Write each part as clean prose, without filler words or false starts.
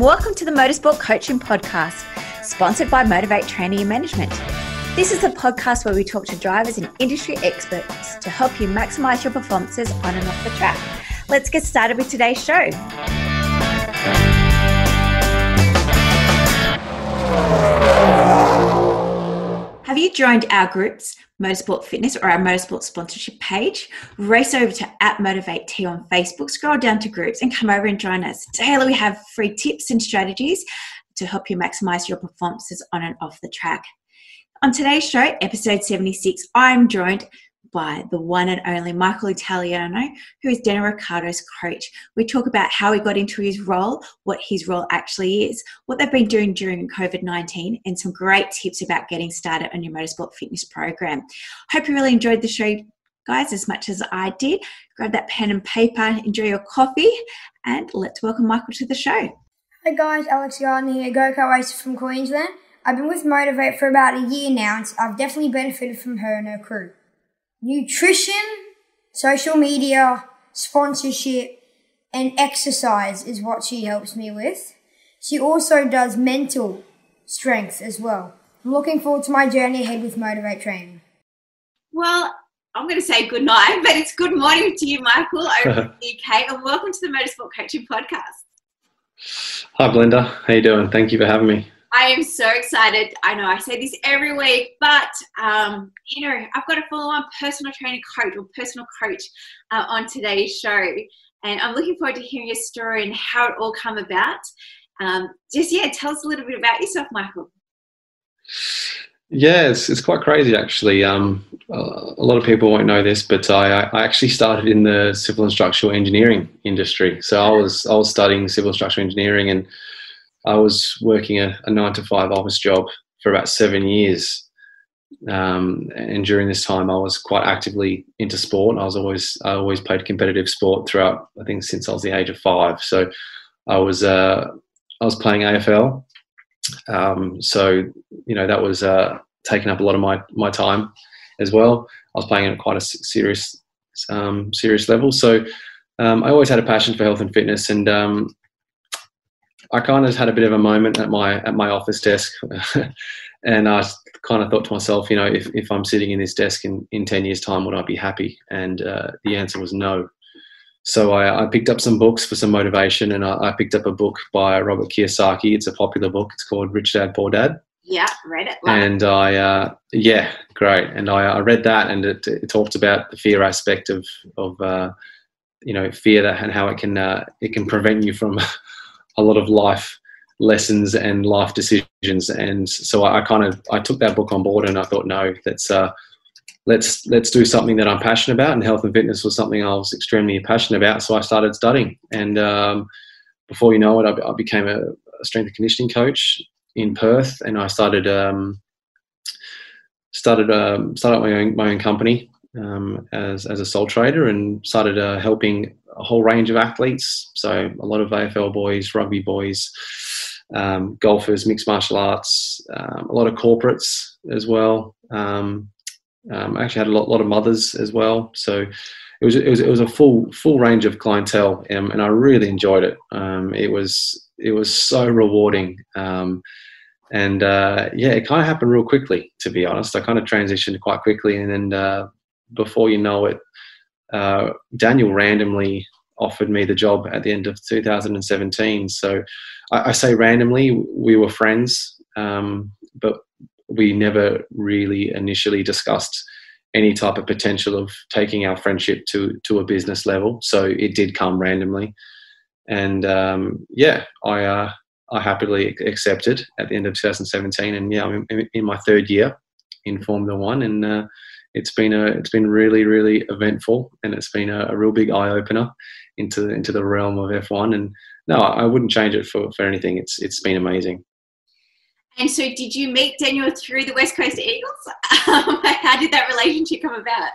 welcome to the Motorsport Coaching Podcast, sponsored by Motivate Training and Management. This is the podcast where we talk to drivers and industry experts to help you maximize your performances on and off the track. Let's get started with today's show. Have you joined our groups, Motorsport Fitness or our Motorsport sponsorship page? Race over to @MotivateT on Facebook, scroll down to groups and come over and join us. Daily we have free tips and strategies to help you maximize your performances on and off the track. On today's show, episode 76, I'm joined by the one and only Michael Italiano, who is Daniel Ricciardo's coach. We talk about how he got into his role, what his role actually is, what they've been doing during COVID-19, and some great tips about getting started on your motorsport fitness program. Hope you really enjoyed the show, guys, as much as I did. Grab that pen and paper, enjoy your coffee, and let's welcome Michael to the show. Hi guys, Alex Gardner here, go-kart racer from Queensland. I've been with Motivate for about a year now, and I've definitely benefited from her and her crew. Nutrition, social media, sponsorship, and exercise is what she helps me with. She also does mental strength as well. I'm looking forward to my journey ahead with Motivate Training. Well, I'm going to say good night, but it's good morning to you, Michael, over in the UK, and welcome to the Motorsport Coaching Podcast. Hi, Belinda. How you doing? Thank you for having me. I am so excited. I know I say this every week, but, I've got a full-on personal training coach or personal coach on today's show. And I'm looking forward to hearing your story and how it all come about. Tell us a little bit about yourself, Michael. Yeah, it's quite crazy, actually. A lot of people won't know this, but I actually started in the civil and structural engineering industry. So I was studying civil and structural engineering, and I was working a 9-to-5 office job for about 7 years. And during this time, I was quite actively into sport. I always played competitive sport throughout, I think, since I was the age of 5. So I was playing AFL. That was taking up a lot of my time as well. I was playing at quite a serious level. So I always had a passion for health and fitness, and I kind of had a bit of a moment at my office desk, and I kind of thought to myself, if I'm sitting in this desk in 10 years' time, would I be happy? And the answer was no. So I picked up some books for some motivation, and I picked up a book by Robert Kiyosaki. It's a popular book. It's called Rich Dad, Poor Dad. Yeah, read it. And great. And I read that, and it talked about the fear aspect of fear and how it can prevent you from a lot of life lessons and life decisions. And so I took that book on board, and I thought, no, let's do something that I'm passionate about. And health and fitness was something I was extremely passionate about. So I started studying, and before you know it, I became a strength and conditioning coach in Perth, and I started my own company as a sole trader, and started helping a whole range of athletes. So a lot of AFL boys, rugby boys, golfers, mixed martial arts, a lot of corporates as well. I actually had a lot of mothers as well. So it was a full range of clientele, and I really enjoyed it. It was so rewarding. It kind of happened real quickly, to be honest. I kind of transitioned quite quickly, and then before you know it, Daniel randomly offered me the job at the end of 2017. So I say randomly, we were friends, but we never really initially discussed any type of potential of taking our friendship to a business level. So it did come randomly. And I happily accepted at the end of 2017. And I'm in my third year in Formula One, and it's been really, really eventful, and it's been a real big eye opener into the realm of F1. And no, I wouldn't change it for anything. It's been amazing. And so, did you meet Daniel through the West Coast Eagles? How did that relationship come about?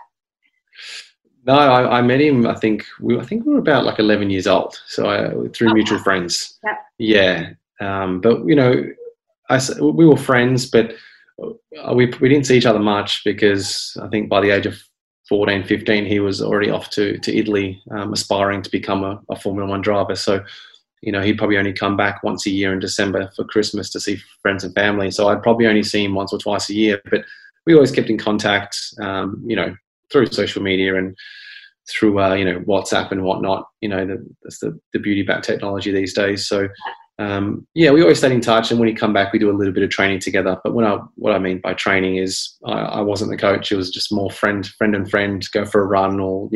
No, I met him. I think we were about like 11 years old. So through mutual friends. Yep. Yeah. But we were friends, but we didn't see each other much, because I think by the age of 14, 15, he was already off to Italy, aspiring to become a Formula One driver. So he'd probably only come back once a year in December for Christmas to see friends and family. So I'd probably only see him once or twice a year. But we always kept in contact, through social media and through, WhatsApp and whatnot. That's the beauty about technology these days. So, we always stayed in touch. And when he'd come back, we do a little bit of training together. But what I mean by training is I wasn't the coach. It was just more friend and friend, go for a run or,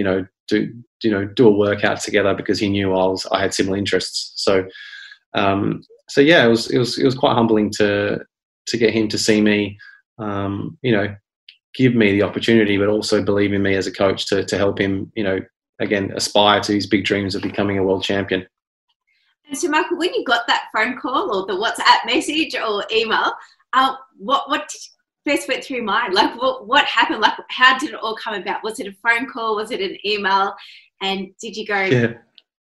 do a workout together because he knew I had similar interests. So, it was quite humbling to get him to see me, give me the opportunity, but also believe in me as a coach to help him, again, aspire to his big dreams of becoming a world champion. And so, Michael, when you got that phone call or the WhatsApp message or email, what first went through your mind? Like, what happened? Like, how did it all come about? Was it a phone call? Was it an email? And did you go,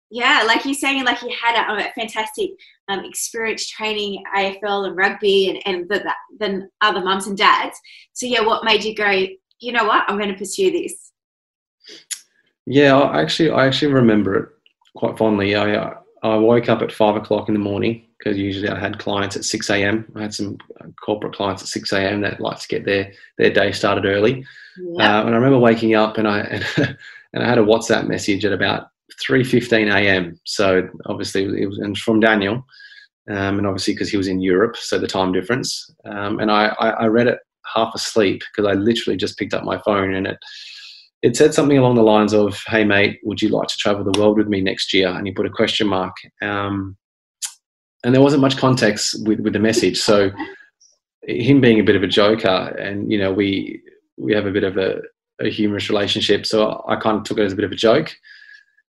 yeah, like you're saying, like you had a fantastic experience training AFL and rugby and then other mums and dads. So, what made you go, you know what, I'm going to pursue this? Yeah, I actually remember it quite fondly. I woke up at 5 o'clock in the morning because usually I had clients at 6 a.m. I had some corporate clients at 6 a.m. that like to get their day started early. Yep. And I remember waking up and I had a WhatsApp message at about 3:15 a.m. So obviously it was from Daniel, and obviously because he was in Europe, so the time difference. And I read it half asleep because I literally just picked up my phone and it said something along the lines of, "Hey mate, would you like to travel the world with me next year?" And he put a question mark. And there wasn't much context with the message. So him being a bit of a joker, and we have a bit of a humorous relationship, so I kind of took it as a bit of a joke.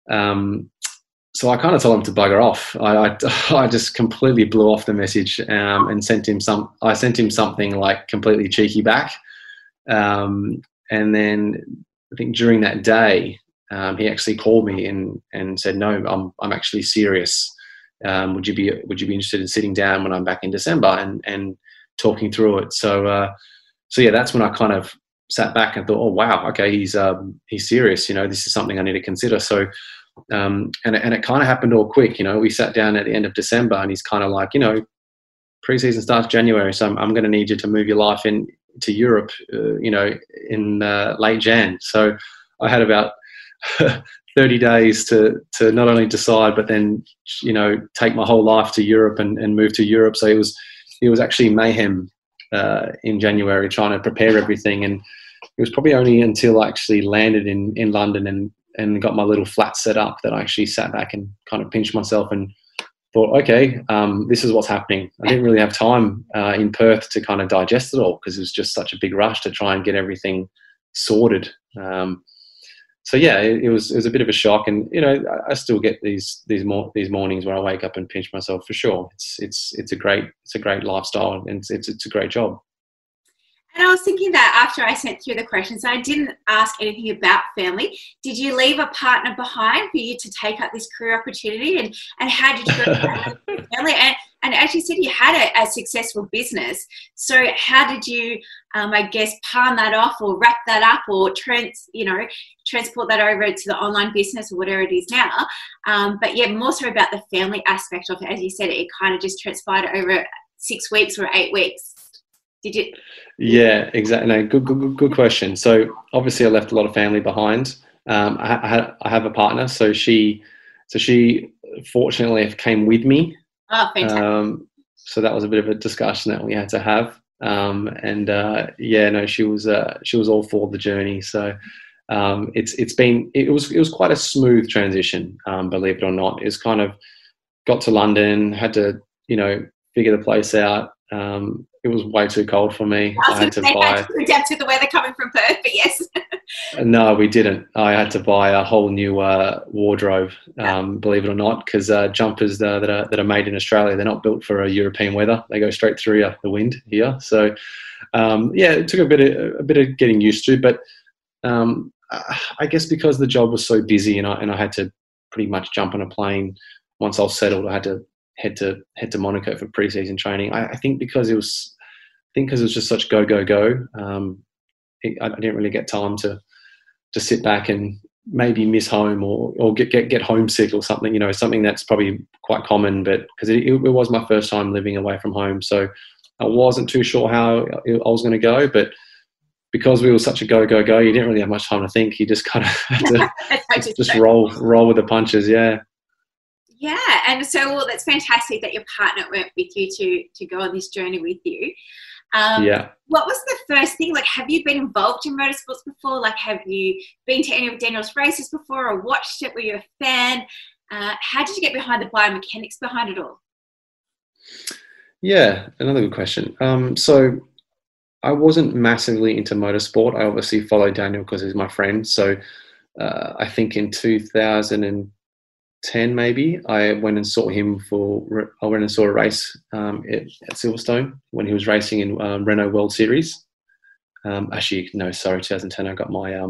So I kind of told him to bugger off. I just completely blew off the message and sent him something like completely cheeky back. And then I think during that day, he actually called me and said, "No, I'm actually serious. Would you be interested in sitting down when I'm back in December and talking through it?" So that's when I kind of sat back and thought, "Oh wow, okay, he's serious. This is something I need to consider." So, and it kind of happened all quick. We sat down at the end of December, and he's kind of like, preseason starts January, so I'm going to need you to move your life to Europe, in late Jan. So I had about 30 days to not only decide, but then, take my whole life to Europe and move to Europe. So it was actually mayhem in January trying to prepare everything. And it was probably only until I actually landed in London and got my little flat set up that I actually sat back and kind of pinched myself and thought, okay, this is what's happening. I didn't really have time in Perth to kind of digest it all because it was just such a big rush to try and get everything sorted. It was a bit of a shock, and I still get these mornings where I wake up and pinch myself for sure. It's a great lifestyle and it's a great job. And I was thinking that after I sent through the questions, I didn't ask anything about family. Did you leave a partner behind for you to take up this career opportunity? And how did you go about family? And as you said, you had a successful business. So how did you, I guess, palm that off or wrap that up or transport that over to the online business or whatever it is now? But more so about the family aspect of it. As you said, it kind of just transpired over 6 weeks or 8 weeks. Did you? Yeah, exactly. No, good question. So obviously I left a lot of family behind. I have a partner. So she fortunately came with me. Oh, fantastic. So that was a bit of a discussion that we had to have. She was all for the journey. So it was quite a smooth transition, believe it or not. It's kind of got to London, had to, figure the place out. It was way too cold for me. I had to adapt to the weather coming from Perth, but yes. No, we didn't. I had to buy a whole new wardrobe, believe it or not, because jumpers that are made in Australia, they're not built for European weather. They go straight through the wind here. So, it took a bit of getting used to, but I guess because the job was so busy and I had to pretty much jump on a plane once I was settled. I had to head to Monaco for pre-season training. I think because it was just such go. I didn't really get time to sit back and maybe miss home or get homesick or something, something that's probably quite common, but because it was my first time living away from home. So I wasn't too sure how I was going to go, but because we were such a go, you didn't really have much time to think. You just kind of had to just roll with the punches. Yeah. Yeah. And so, well, that's fantastic that your partner went with you to go on this journey with you. What was the first thing? Like, have you been involved in motorsports before? Like, have you been to any of Daniel's races before or watched it? Were you a fan? How did you get behind the biomechanics behind it all? Yeah, another good question. So I wasn't massively into motorsport. I obviously followed Daniel because he's my friend. So I think in 2010, maybe, I went and saw him I went and saw a race at Silverstone when he was racing in Renault World Series. Actually, no, sorry, 2010. I got my, I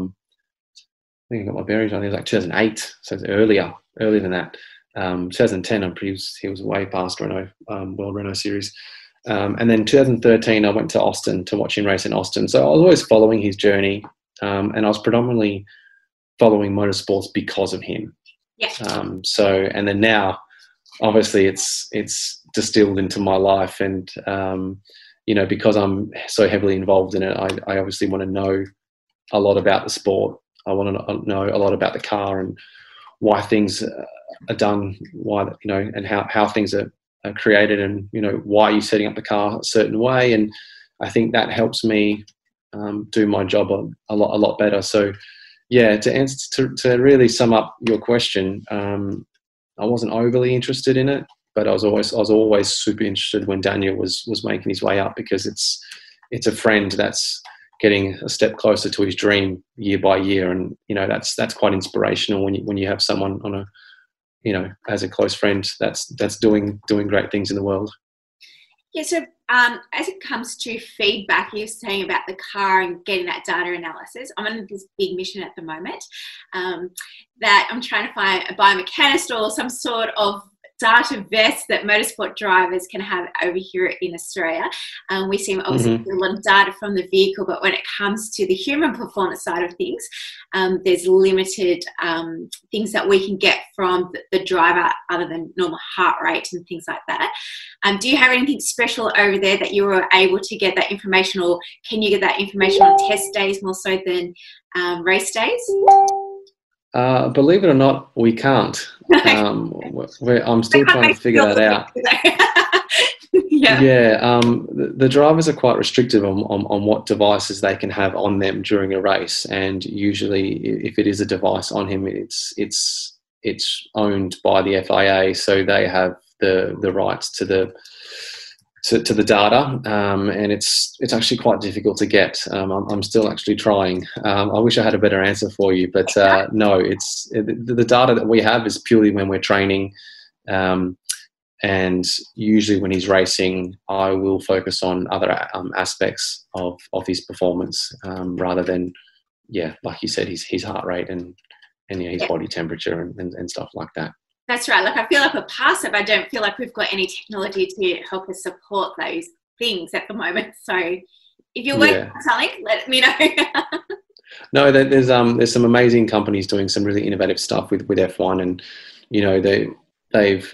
think I got my bearings on. It was like 2008, so it's earlier than that. 2010, he was way past Renault World Renault Series. And then 2013, I went to Austin to watch him race in Austin. So I was always following his journey, and I was predominantly following motorsports because of him. Yeah. And then now, obviously, it's distilled into my life, and because I'm so heavily involved in it, I obviously want to know a lot about the sport. I want to know a lot about the car and why things are done, and how things are created, and why you're setting up the car a certain way. And I think that helps me do my job a lot better. So yeah, to really sum up your question, I wasn't overly interested in it, but I was always super interested when Daniel was making his way up, because it's a friend that's getting a step closer to his dream year by year, and that's quite inspirational when you have someone on a as a close friend that's doing great things in the world. Yeah, so as it comes to feedback, you're saying about the car and getting that data analysis. I'm on this big mission at the moment that I'm trying to find a biomechanicist or some sort of data vest that motorsport drivers can have over here in Australia. We see obviously a lot of data from the vehicle, but when it comes to the human performance side of things, there's limited things that we can get from the driver other than normal heart rate and things like that. Do you have anything special over there that you were able to get that information, or can you get that information on test days more so than race days? Believe it or not, we can't. I'm still trying to figure that out. The drivers are quite restrictive on what devices they can have on them during a race, and usually, if it is a device on him, it's owned by the FIA, so they have the rights to the data, and it's actually quite difficult to get. I'm still actually trying. I wish I had a better answer for you, but no, it's the data that we have is purely when we're training, and usually when he's racing, I will focus on other aspects of his performance, rather than, like you said, his heart rate and his body temperature and stuff like that. That's right. Like, I feel like we're past it, but I don't feel like we've got any technology to help us support those things at the moment. So if you're working on something, let me know. No, there's some amazing companies doing some really innovative stuff with F1, and they've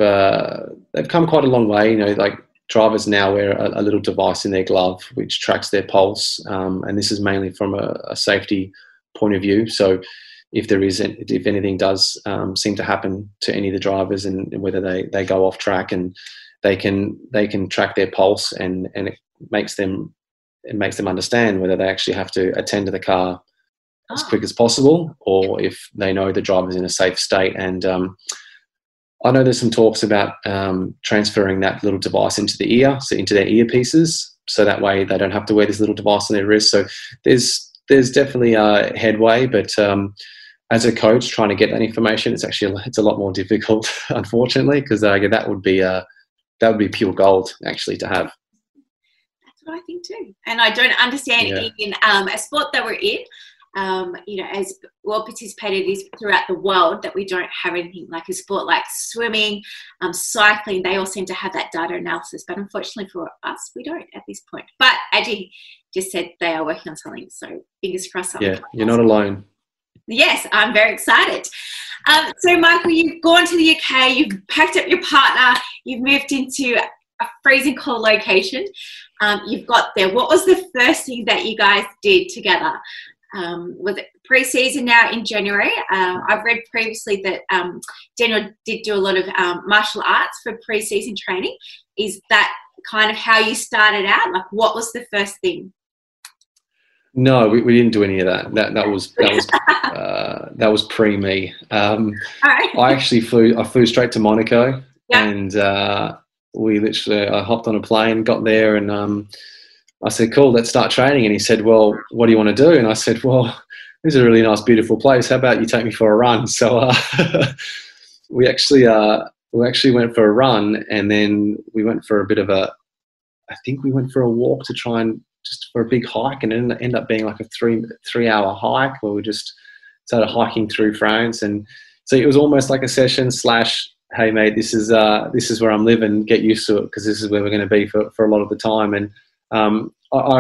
come quite a long way. Like, drivers now wear a little device in their glove which tracks their pulse, and this is mainly from a safety point of view. So if anything does seem to happen to any of the drivers, and whether they go off track, and they can track their pulse, and it makes them understand whether they actually have to attend to the car as quick as possible, or if they know the driver's in a safe state. And I know there's some talks about transferring that little device into the ear, so into their earpieces, so that way they don't have to wear this little device on their wrist. So there's definitely a headway, but as a coach trying to get that information, it's a lot more difficult, unfortunately, because that would be pure gold actually to have. That's what I think too, and I don't understand in a sport that we're in. As well participated is throughout the world, that we don't have anything like a sport like swimming, cycling. They all seem to have that data analysis, but unfortunately for us, we don't at this point. But as you just said, they are working on something, so fingers crossed. Yeah, you're not alone. Yes, I'm very excited. So, Michael, you've gone to the UK, you've packed up your partner, you've moved into a freezing cold location. You've got there. What was the first thing that you guys did together? Was it pre-season now in January? I've read previously that Daniel did do a lot of martial arts for pre-season training. Is that kind of how you started out? Like, what was the first thing? No, we didn't do any of that. That was pre me. Right. I flew straight to Monaco, yeah. and I hopped on a plane, got there, and I said, "Cool, let's start training." And he said, "Well, what do you want to do?" And I said, "Well, this is a really nice, beautiful place. How about you take me for a run?" So we actually went for a run, and then we went for I think we went for a walk to try and just for a big hike, and it ended up being like a 3-hour hike where we just started hiking through France. And so it was almost like a session / hey mate, this is where I'm living, get used to it, because this is where we're going to be for a lot of the time. And I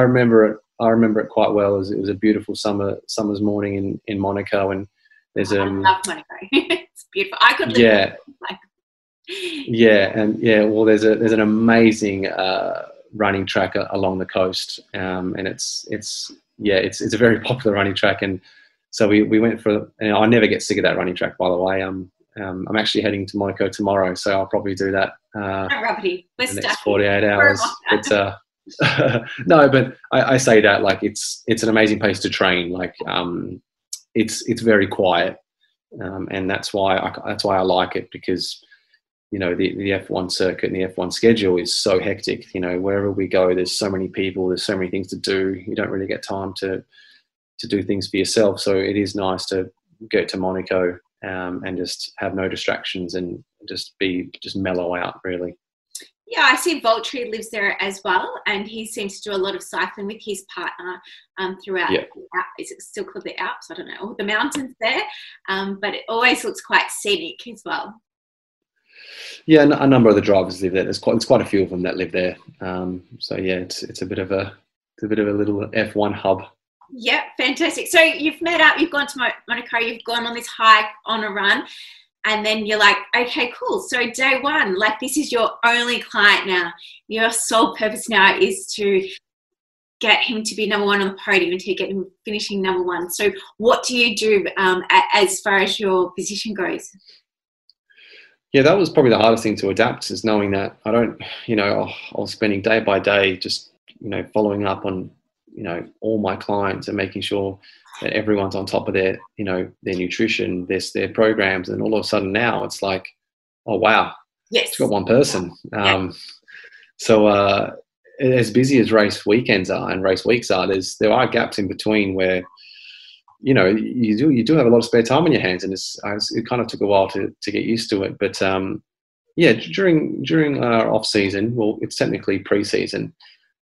remember it quite well, as it was a beautiful summer's morning in Monaco. And there's I love Monaco. It's beautiful. I could live there. Well, there's an amazing running track along the coast, and it's a very popular running track. And so we went for, and I never get sick of that running track, by the way. I'm actually heading to Monaco tomorrow, so I'll probably do that the next 48 hours. No, but I say that like it's an amazing place to train. Like it's very quiet, and that's why I like it, because you know the F1 circuit and the F1 schedule is so hectic. You know, wherever we go, there's so many people, there's so many things to do. You don't really get time to do things for yourself. So it is nice to get to Monaco and just have no distractions and just mellow out, really. Yeah, I see Valtteri lives there as well, and he seems to do a lot of cycling with his partner throughout. Yeah. Is it still called the Alps? I don't know, the mountains there, but it always looks quite scenic as well. Yeah, a number of the drivers live there. There's quite a few of them that live there. So yeah, it's a bit of a little F1 hub. Yeah, fantastic. So you've met up, you've gone to Monaco, you've gone on this hike, on a run, and then you're like, okay, cool. So day one, like this is your only client now. Your sole purpose now is to get him to be number one on the podium and to get him finishing number one. So what do you do as far as your position goes? Yeah, that was probably the hardest thing to adapt, is knowing that I was spending day by day just, following up on, all my clients and making sure that everyone's on top of their nutrition, their programs. And all of a sudden now it's like, oh, wow, yes, it's got one person. Yeah. So as busy as race weekends are and race weeks are, there are gaps in between where, you do have a lot of spare time on your hands, and it kind of took a while to get used to it. But during our off season, well, it's technically pre-season.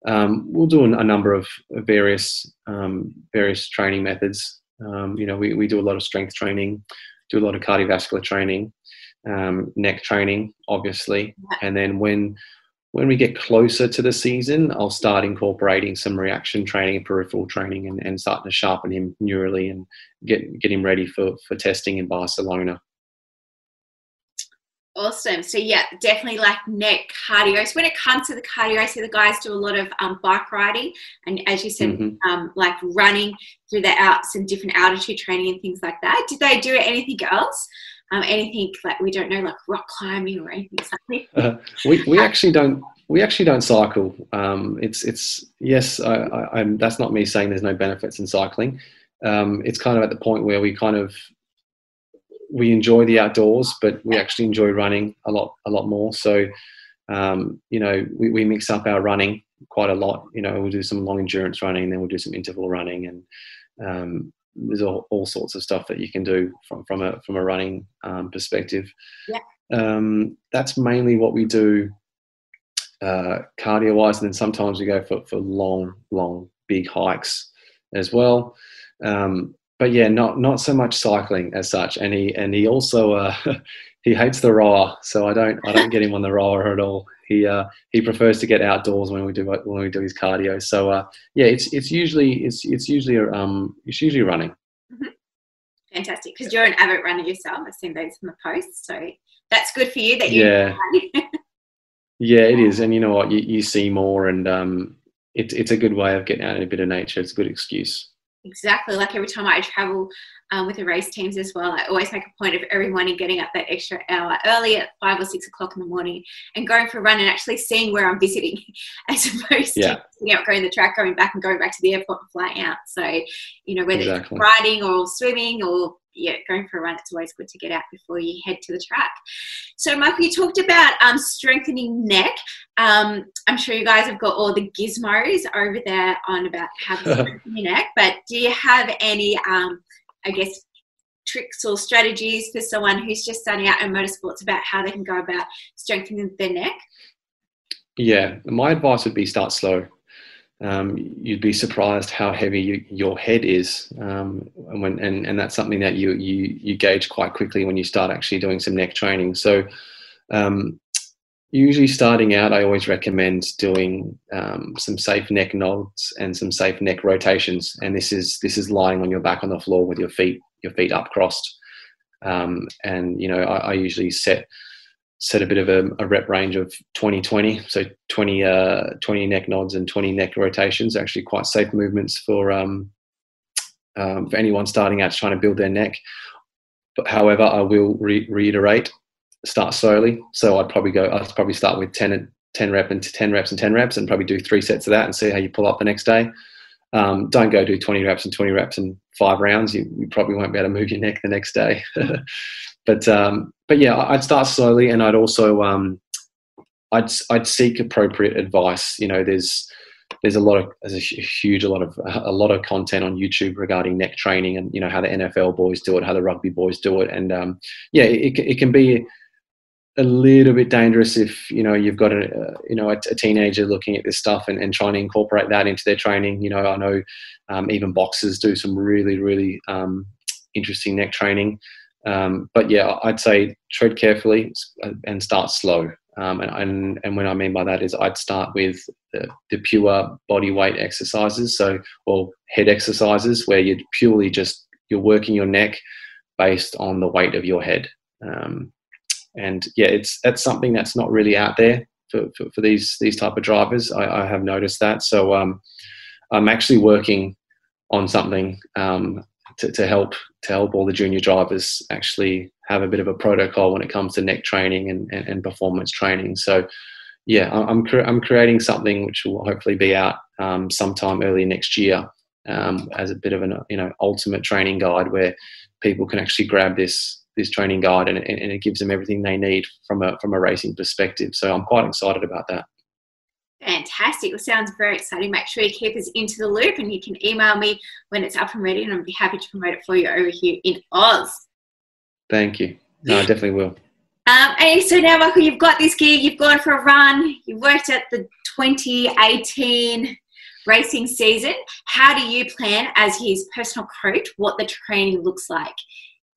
We'll do a number of various training methods. We do a lot of strength training, do a lot of cardiovascular training, neck training, obviously, and then when we get closer to the season, I'll start incorporating some reaction training and peripheral training and starting to sharpen him neurally and get him ready for testing in Barcelona. Awesome. So yeah, definitely like neck cardio. So when it comes to the cardio, I see the guys do a lot of bike riding, and as you said, like running through the Alps and different altitude training and things like that. Did they do anything else? Anything like we don't know, like rock climbing or anything like that? We actually don't cycle. It's yes. I'm. That's not me saying there's no benefits in cycling. It's kind of at the point where we enjoy the outdoors, but we actually enjoy running a lot more. So, we mix up our running quite a lot. We'll do some long endurance running, then we'll do some interval running, and there's all sorts of stuff that you can do from a running perspective. Yeah. That's mainly what we do cardio wise, and then sometimes we go for long big hikes as well. But yeah, not so much cycling as such. And he also he hates the rower, so I don't get him on the rower at all. He prefers to get outdoors when we do his cardio. So it's usually running. Mm-hmm. Fantastic, because you're an avid runner yourself. I've seen those in the posts, so that's good for you that you. Yeah, yeah, it is. And you know what, you see more, and it's a good way of getting out in a bit of nature. It's a good excuse. Exactly. Like every time I travel with the race teams as well, I always make a point of every morning getting up that extra hour early at 5 or 6 o'clock in the morning and going for a run and actually seeing where I'm visiting, as opposed to going the track, going back to the airport and flying out. So, you know, whether it's riding or swimming or going for a run, it's always good to get out before you head to the track. So, Michael, you talked about strengthening neck. I'm sure you guys have got all the gizmos over there on about how to strengthen your neck, but do you have any, I guess, tricks or strategies for someone who's just starting out in motorsports about how they can go about strengthening their neck? Yeah, my advice would be start slow. You'd be surprised how heavy your head is, and that's something that you gauge quite quickly when you start actually doing some neck training. So usually starting out, I always recommend doing some safe neck nods and some safe neck rotations, and this is lying on your back on the floor with your feet up crossed, and you know, I usually set a bit of a rep range of 20-20, so 20 neck nods and 20 neck rotations. Actually quite safe movements for anyone starting out trying to build their neck. But however, I will reiterate, start slowly. So I'd probably start with 10 reps and 10 reps and probably do 3 sets of that and see how you pull up the next day. Don't go do 20 reps and 20 reps in 5 rounds. You probably won't be able to move your neck the next day. But yeah, I'd start slowly, and I'd also I'd seek appropriate advice. You know, there's a lot of content on YouTube regarding neck training, and you know how the NFL boys do it, how the rugby boys do it, and it can be a little bit dangerous if you know you've got a teenager looking at this stuff and trying to incorporate that into their training. You know, I know even boxers do some really interesting neck training. But yeah, I'd say tread carefully and start slow. And what I mean by that is I'd start with the pure body weight exercises, or head exercises, where you're working your neck based on the weight of your head. And yeah, that's something that's not really out there for these type of drivers. I have noticed that. So I'm actually working on something to help all the junior drivers actually have a bit of a protocol when it comes to neck training and performance training. So yeah, I'm creating something which will hopefully be out sometime early next year, as a bit of an ultimate training guide where people can actually grab this training guide and it gives them everything they need from a racing perspective. So I'm quite excited about that. Fantastic. It sounds very exciting. Make sure you keep us into the loop, and you can email me when it's up and ready, and I'll be happy to promote it for you over here in Oz. Thank you. No, I definitely will. And so now, Michael, you've got this gig, you've gone for a run, you've worked at the 2018 racing season. How do you plan, as his personal coach, what the training looks like?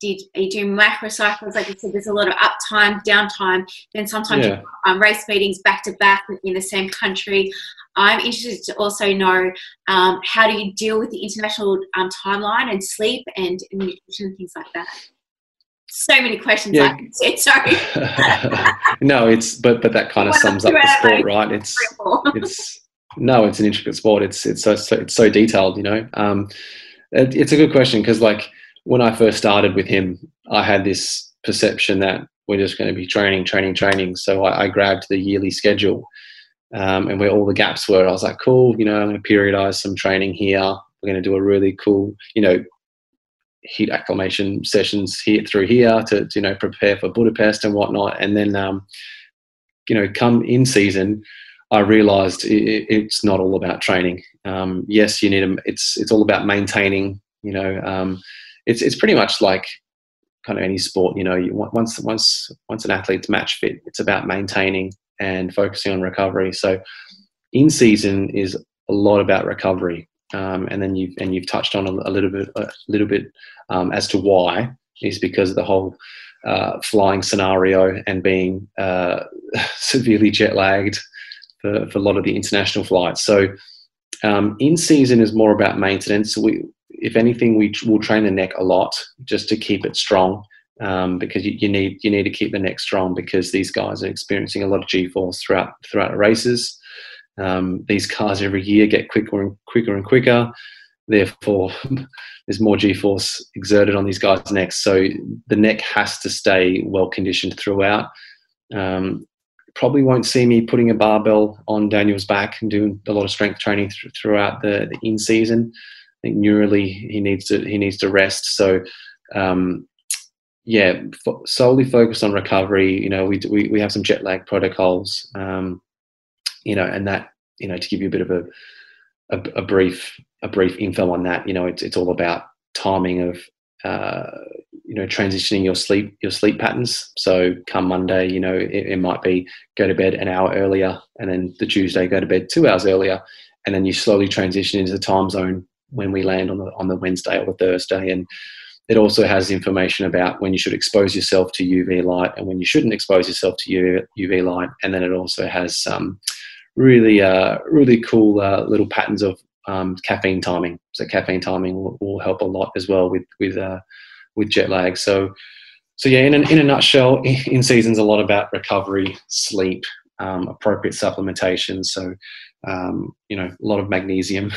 Are you doing macro cycles? Like you said, there's a lot of uptime, downtime. Then sometimes you race meetings back to back in the same country. I'm interested to also know how do you deal with the international timeline and sleep and nutrition and things like that. So many questions. Yeah. Like I said, sorry. No, but that kind of sums up the sport, right? It's an intricate sport. It's so detailed, you know. It's a good question because like, when I first started with him, I had this perception that we're just going to be training. So I grabbed the yearly schedule and where all the gaps were. I was like, cool, you know, I'm going to periodize some training here. We're going to do a really cool, you know, heat acclimation sessions here to prepare for Budapest and whatnot. And then, come in season, I realized it's not all about training. Yes, you need it's all about maintaining, you know. It's pretty much like kind of any sport, you know. Once an athlete's match fit, it's about maintaining and focusing on recovery. So, in season is a lot about recovery, and then you've touched on a little bit as to why is because of the whole flying scenario and being severely jet lagged for a lot of the international flights. So, in season is more about maintenance. if anything, we will train the neck a lot just to keep it strong, because you need to keep the neck strong, because these guys are experiencing a lot of G-force throughout the races. These cars every year get quicker and quicker. Therefore, there's more G-force exerted on these guys' necks. So the neck has to stay well conditioned throughout. Probably won't see me putting a barbell on Daniel's back and doing a lot of strength training throughout the in season. I think neurally he needs to rest. So solely focused on recovery. We have some jet lag protocols. And that, to give you a bit of a brief info on that, it's all about timing of transitioning your sleep patterns. So come Monday, it might be go to bed an hour earlier, and then the Tuesday go to bed 2 hours earlier, and then you slowly transition into the time zone when we land on the Wednesday or the Thursday. And it also has information about when you should expose yourself to UV light and when you shouldn't expose yourself to UV light. And then it also has some really cool little patterns of caffeine timing. So caffeine timing will help a lot as well with jet lag. So yeah, in a nutshell, in season's a lot about recovery, sleep, appropriate supplementation. So a lot of magnesium,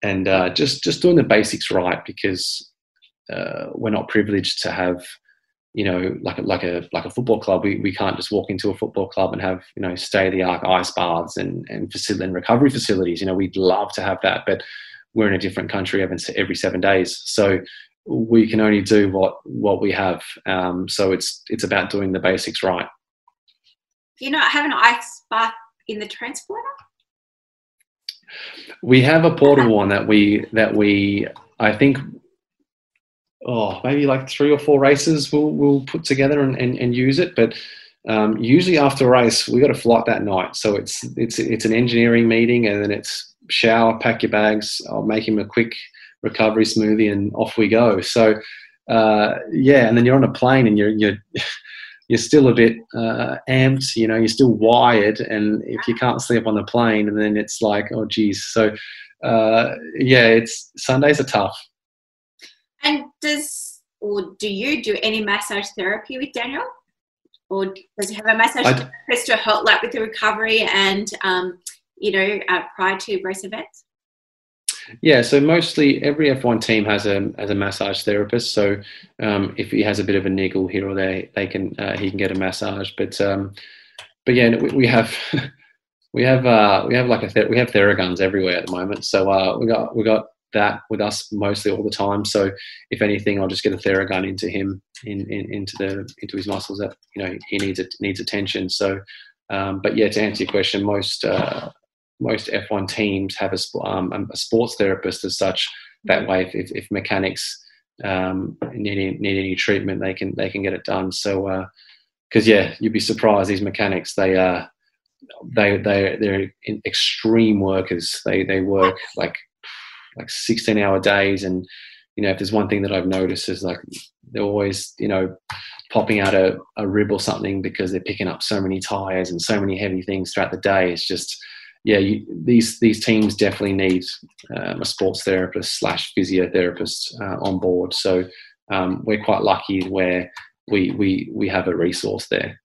and just doing the basics right, because we're not privileged to have, like a football club. We can't just walk into a football club and have, state-of-the-art ice baths and recovery facilities. We'd love to have that, but we're in a different country every 7 days. So we can only do what we have. So it's about doing the basics right. Do you not have an ice bath in the transporter? We have a portable one that we I think, maybe like 3 or 4 races we'll put together and use it. But usually after a race, we got a flight that night. So it's an engineering meeting, and then it's shower, pack your bags, I'll make him a quick recovery smoothie, and off we go. So and then you're on a plane, and you're still a bit amped, you're still wired, and if you can't sleep on the plane, and then it's like, oh geez. So Sundays are tough. And do you do any massage therapy with Daniel? Or does he have a massage therapist to help with the recovery and, prior to race events? Yeah, so mostly every F1 team has a massage therapist. So if he has a bit of a niggle here or there, he can get a massage. But yeah, we have Theraguns everywhere at the moment. So we got that with us mostly all the time. So if anything, I'll just get a Theragun into him into his muscles that he needs attention. So but yeah, to answer your question, most F1 teams have a sports therapist as such. That way, if mechanics need any treatment, they can get it done. So because you'd be surprised, these mechanics, they're extreme workers. They work like 16-hour days, and if there's one thing that I've noticed is like they're always popping out a rib or something because they're picking up so many tires and so many heavy things throughout the day. It's just these teams definitely need a sports therapist / physiotherapist on board. So we're quite lucky where we have a resource there.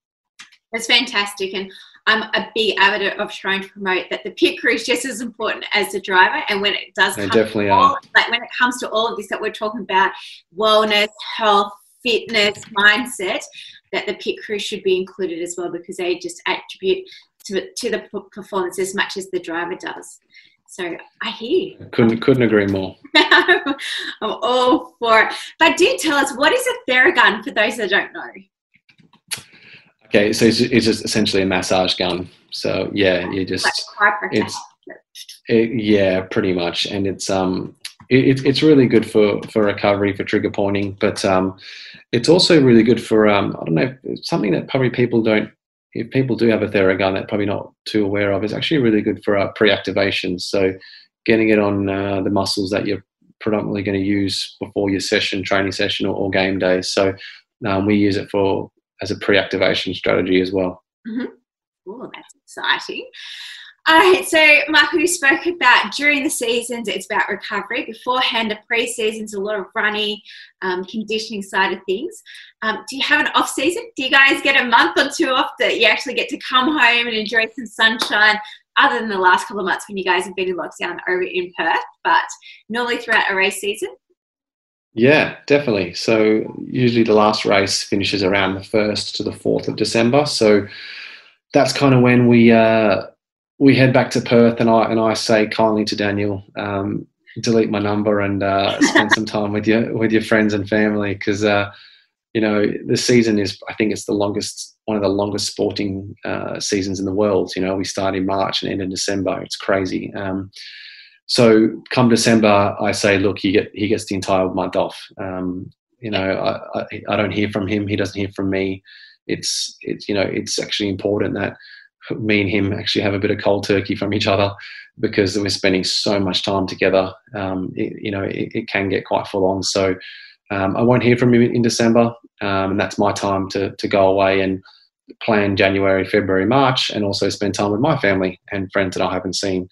That's fantastic, and I'm a big advocate of trying to promote that the pit crew is just as important as the driver. And when it does come to all of this that we're talking about, wellness, health, fitness, mindset, that the pit crew should be included as well, because they just attribute to the performance as much as the driver does. So I hear you. Couldn't agree more. I'm all for it. But do tell us, what is a Theragun for those that don't know? Okay, so it's just essentially a massage gun. So yeah, you just pretty much, and it's really good for recovery, for trigger pointing, but it's also really good for I don't know, something that probably people don't. If people do have a Theragun, they're probably not too aware of. It's actually really good for pre-activation. So getting it on the muscles that you're predominantly going to use before your training session or game day. So we use it as a pre-activation strategy as well. Mm-hmm. Oh, that's exciting. All right, so Michael, you spoke about during the seasons, it's about recovery. Beforehand, the pre-season's a lot of running, conditioning side of things. Do you have an off season? Do you guys get a month or two off that you actually get to come home and enjoy some sunshine, other than the last couple of months when you guys have been in lockdown over in Perth, but normally throughout a race season? Yeah, definitely. So usually the last race finishes around the 1st to the 4th of December. So that's kind of when we head back to Perth, and I say kindly to Daniel, delete my number and spend some time with your friends and family, because the season is, I think it's one of the longest sporting seasons in the world. We start in March and end in December. It's crazy. So come December, I say, look, he gets the entire month off. I don't hear from him. He doesn't hear from me. It's actually important that me and him actually have a bit of cold turkey from each other, because we're spending so much time together. It can get quite full on. So I won't hear from him in December, and that's my time to go away and plan January, February, March, and also spend time with my family and friends that I haven't seen.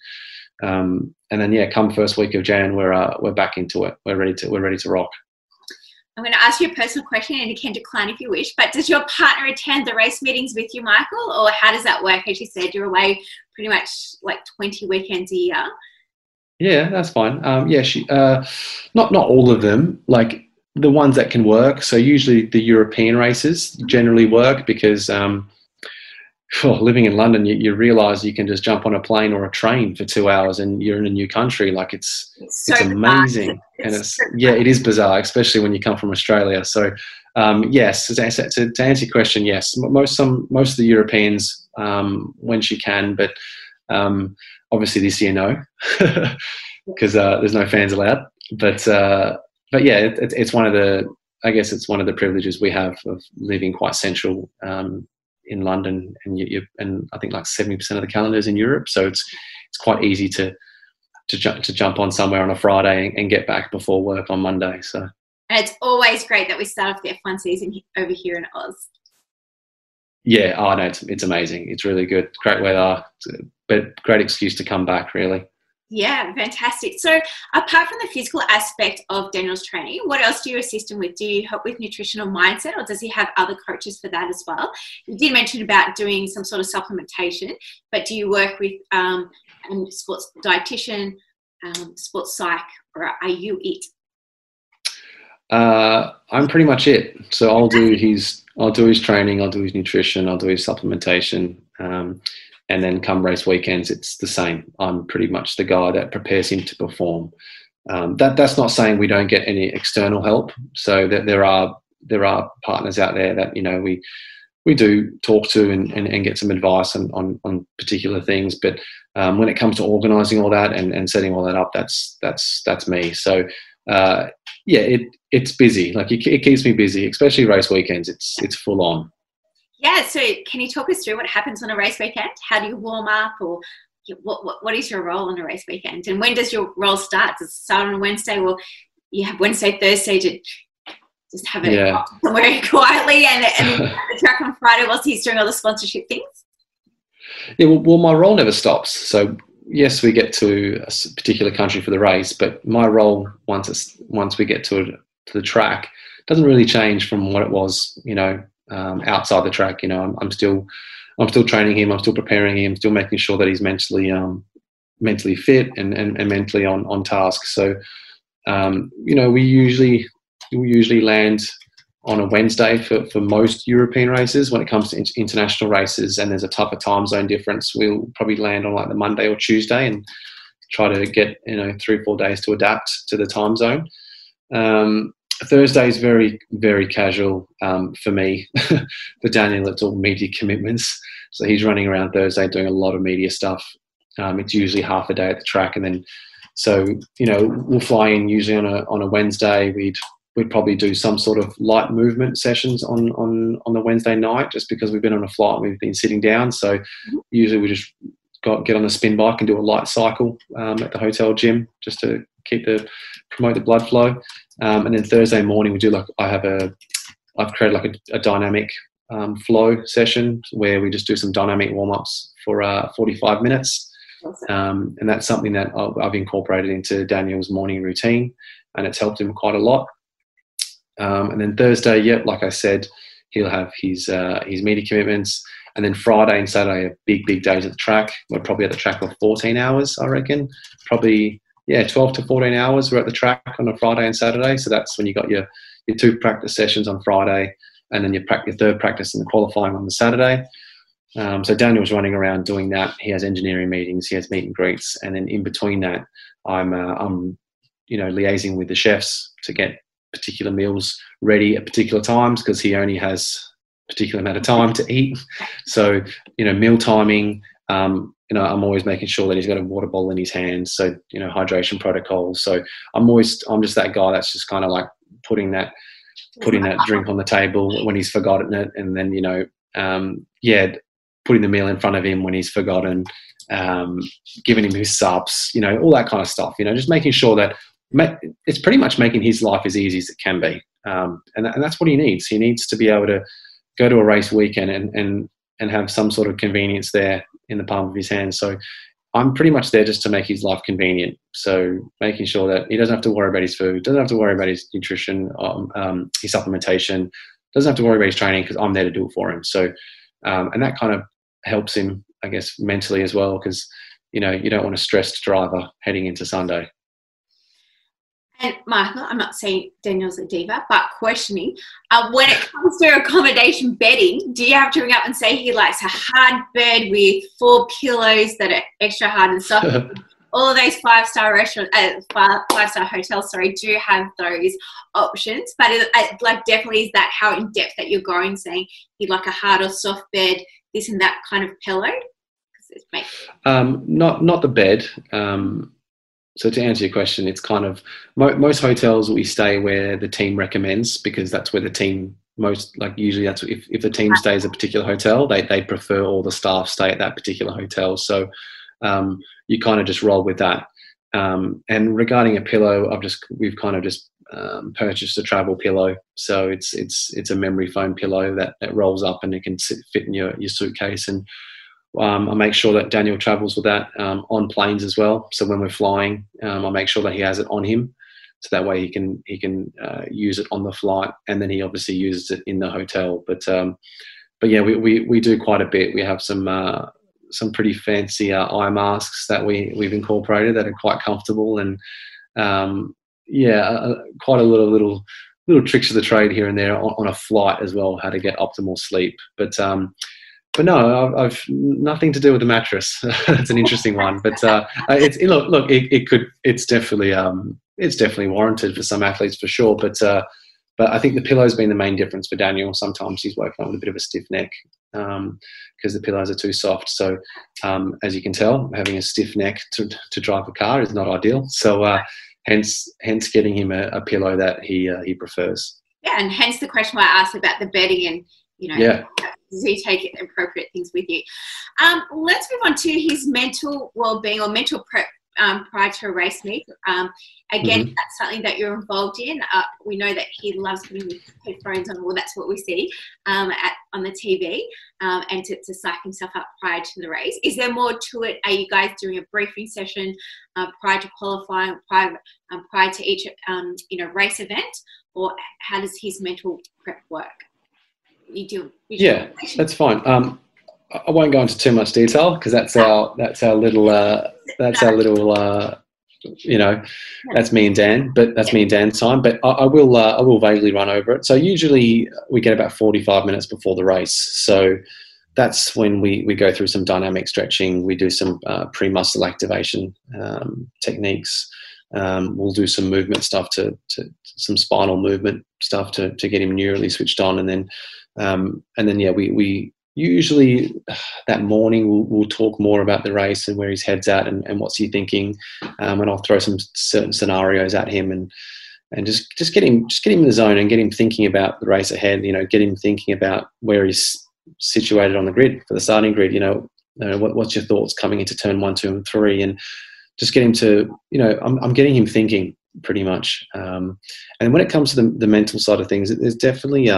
And then come first week of Jan, we're back into it. We're ready to rock. I'm going to ask you a personal question, and you can decline if you wish, but does your partner attend the race meetings with you, Michael, or how does that work? As you said, you're away pretty much like 20 weekends a year. Yeah, that's fine. She not all of them, like the ones that can work. So usually the European races generally work, because living in London, you realise you can just jump on a plane or a train for 2 hours and you're in a new country. Like it's amazing. It is bizarre, especially when you come from Australia. So yes, to answer your question, yes, most of the Europeans, when she can, but obviously this year no, because there's no fans allowed. But yeah, it's one of the privileges we have of living quite central in London, and I think like 70% of the calendar is in Europe, so it's quite easy to jump on somewhere on a Friday and get back before work on Monday. So, and it's always great that we start off the F1 season over here in Oz. Yeah, no, it's amazing. It's really good, great weather, but great excuse to come back, really. Yeah, fantastic. So apart from the physical aspect of Daniel's training, what else do you assist him with? Do you help with nutritional mindset, or does he have other coaches for that as well? You did mention about doing some sort of supplementation, but do you work with a sports dietitian, sports psych, or are you it? I'm pretty much it. So I'll do his training, I'll do his nutrition, I'll do his supplementation. And then come race weekends, it's the same. I'm pretty much the guy that prepares him to perform. That's not saying we don't get any external help. So that there are partners out there that we do talk to and get some advice on particular things. But when it comes to organising all that and setting all that up, that's me. So it's busy. Like it keeps me busy, especially race weekends. It's full on. Yeah, so can you talk us through what happens on a race weekend? How do you warm up, or what is your role on a race weekend? And when does your role start? Does it start on a Wednesday? Well, you have Wednesday, Thursday to just have it somewhere quietly, and the track on Friday whilst he's doing all the sponsorship things? Yeah, well, my role never stops. So yes, we get to a particular country for the race, but my role once we get to the track doesn't really change from what it was, outside the track. I'm still training him, I'm still preparing him, still making sure that he's mentally fit and mentally on task. So we usually land on a Wednesday for most European races. When it comes to international races and there's a tougher time zone difference, we'll probably land on like the Monday or Tuesday and try to get 3-4 days to adapt to the time zone. Thursday is very, very casual for me. For Daniel, it's all media commitments. So he's running around Thursday doing a lot of media stuff. It's usually half a day at the track, and then we'll fly in usually on a Wednesday. We'd probably do some sort of light movement sessions on the Wednesday night, just because we've been on a flight and we've been sitting down. So usually we just get on the spin bike and do a light cycle at the hotel gym, just to promote the blood flow. And then Thursday morning we do I've created a dynamic flow session where we just do some dynamic warm-ups for 45 minutes. And that's something that I've incorporated into Daniel's morning routine, and it's helped him quite a lot. And then Thursday, like I said, he'll have his media commitments. And then Friday and Saturday are big days at the track. We're probably at the track for 14 hours, I reckon. Probably, 12 to 14 hours we're at the track on a Friday and Saturday. So that's when you got your 2 practice sessions on Friday, and then your third practice and the qualifying on the Saturday. So Daniel's running around doing that. He has engineering meetings, he has meet and greets, and then in between that, I'm liaising with the chefs to get particular meals ready at particular times, because he only has a particular amount of time to eat. So, meal timing, I'm always making sure that he's got a water bottle in his hand. So, hydration protocols. So I'm just that guy that's just kind of like putting that drink on the table when he's forgotten it, and then, putting the meal in front of him when he's forgotten, giving him his subs, all that kind of stuff, just making sure that it's pretty much making his life as easy as it can be. And that's what he needs. He needs to be able to go to a race weekend and have some sort of convenience there in the palm of his hand. So I'm pretty much there just to make his life convenient. So making sure that he doesn't have to worry about his food, doesn't have to worry about his nutrition, his supplementation, doesn't have to worry about his training, because I'm there to do it for him. So, and that kind of helps him, I guess, mentally as well, because, you don't want a stressed driver heading into Sunday. And Michael, I'm not saying Daniel's a diva, but questioning, when it comes to accommodation bedding, do you have to ring up and say he likes a hard bed with 4 pillows that are extra hard and soft? All of those 5-star restaurants, 5-star hotels, do have those options. But definitely, is that how in depth that you're going, saying he'd like a hard or soft bed, this and that kind of pillow? Not the bed. So to answer your question, it's kind of most hotels we stay where the team recommends, because that's where the team usually that's if the team stays at a particular hotel, they prefer all the staff stay at that particular hotel. So you kind of just roll with that. And regarding a pillow, we've kind of just purchased a travel pillow. So it's a memory foam pillow that rolls up and it can fit in your suitcase. And I make sure that Daniel travels with that on planes as well. So when we're flying, I make sure that he has it on him, so that way he can use it on the flight, and then he obviously uses it in the hotel. But yeah, we do quite a bit. We have some pretty fancy eye masks that we've incorporated that are quite comfortable, and quite a little tricks of the trade here and there on a flight as well, how to get optimal sleep. But no, I've nothing to do with the mattress. It's an interesting one, but it's definitely warranted for some athletes for sure. But I think the pillow's been the main difference for Daniel. Sometimes he's woken up with a bit of a stiff neck because the pillows are too soft. So as you can tell, having a stiff neck to drive a car is not ideal. So hence getting him a pillow that he prefers. Yeah, and hence the question I asked about the bedding and. Does he take appropriate things with you? Let's move on to his mental well-being or mental prep prior to a race meet. Again, that's something that you're involved in. We know that he loves putting his headphones on. Well, that's what we see on the TV, and to psych himself up prior to the race. Is there more to it? Are you guys doing a briefing session prior to qualifying, prior to each race event, or how does his mental prep work? That's fine. I won't go into too much detail, because that's our little that's me and Dan, but that's me and Dan's time. But I will vaguely run over it. So usually we get about 45 minutes before the race. So that's when we go through some dynamic stretching. We do some pre-muscle activation techniques. We'll do some movement stuff to some spinal movement stuff to get him neurally switched on, and then we usually that morning we'll talk more about the race and where his head's at and what's he thinking, and I'll throw some certain scenarios at him and just get him in the zone and get him thinking about the race ahead. Get him thinking about where he's situated on the grid for the starting grid. What's your thoughts coming into turn 1, 2, and 3, and just get him to I'm getting him thinking pretty much. And when it comes to the mental side of things, there's definitely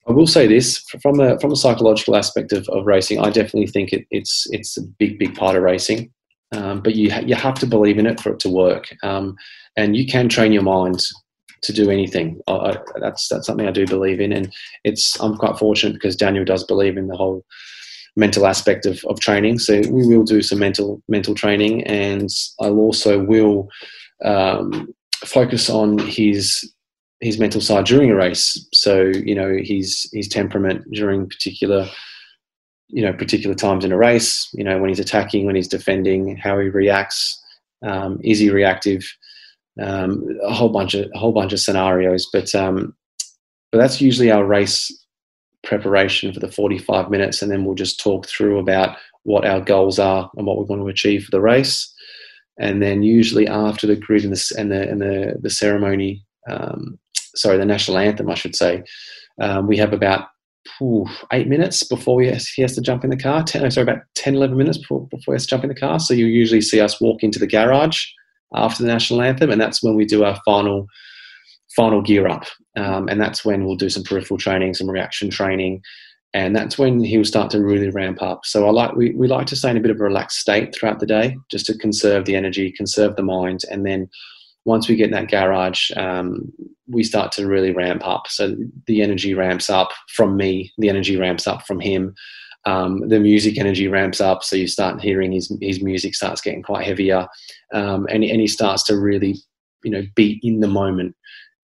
I will say this from a psychological aspect of racing. I definitely think it's a big part of racing, but you have to believe in it for it to work, and you can train your mind to do anything. That's something I do believe in, and I'm quite fortunate because Daniel does believe in the whole mental aspect of training. So we will do some mental training, and I also will focus on his mental side during a race. So, his temperament during particular times in a race, when he's attacking, when he's defending, how he reacts, is he reactive, a whole bunch of scenarios. But that's usually our race preparation for the 45 minutes. And then we'll just talk through about what our goals are and what we want to achieve for the race. And then usually after the grid and the ceremony, the national anthem, I should say, we have about 8 minutes before he has to jump in the car. About 10, 11 minutes before he has to jump in the car. So you usually see us walk into the garage after the national anthem, and that's when we do our final gear up. And that's when we'll do some peripheral training, some reaction training, and that's when he'll start to really ramp up. So we like to stay in a bit of a relaxed state throughout the day, just to conserve the energy, conserve the mind, and then once we get in that garage, we start to really ramp up. So the energy ramps up from me, the energy ramps up from him, the music energy ramps up. So you start hearing his music starts getting quite heavier, and he starts to really, be in the moment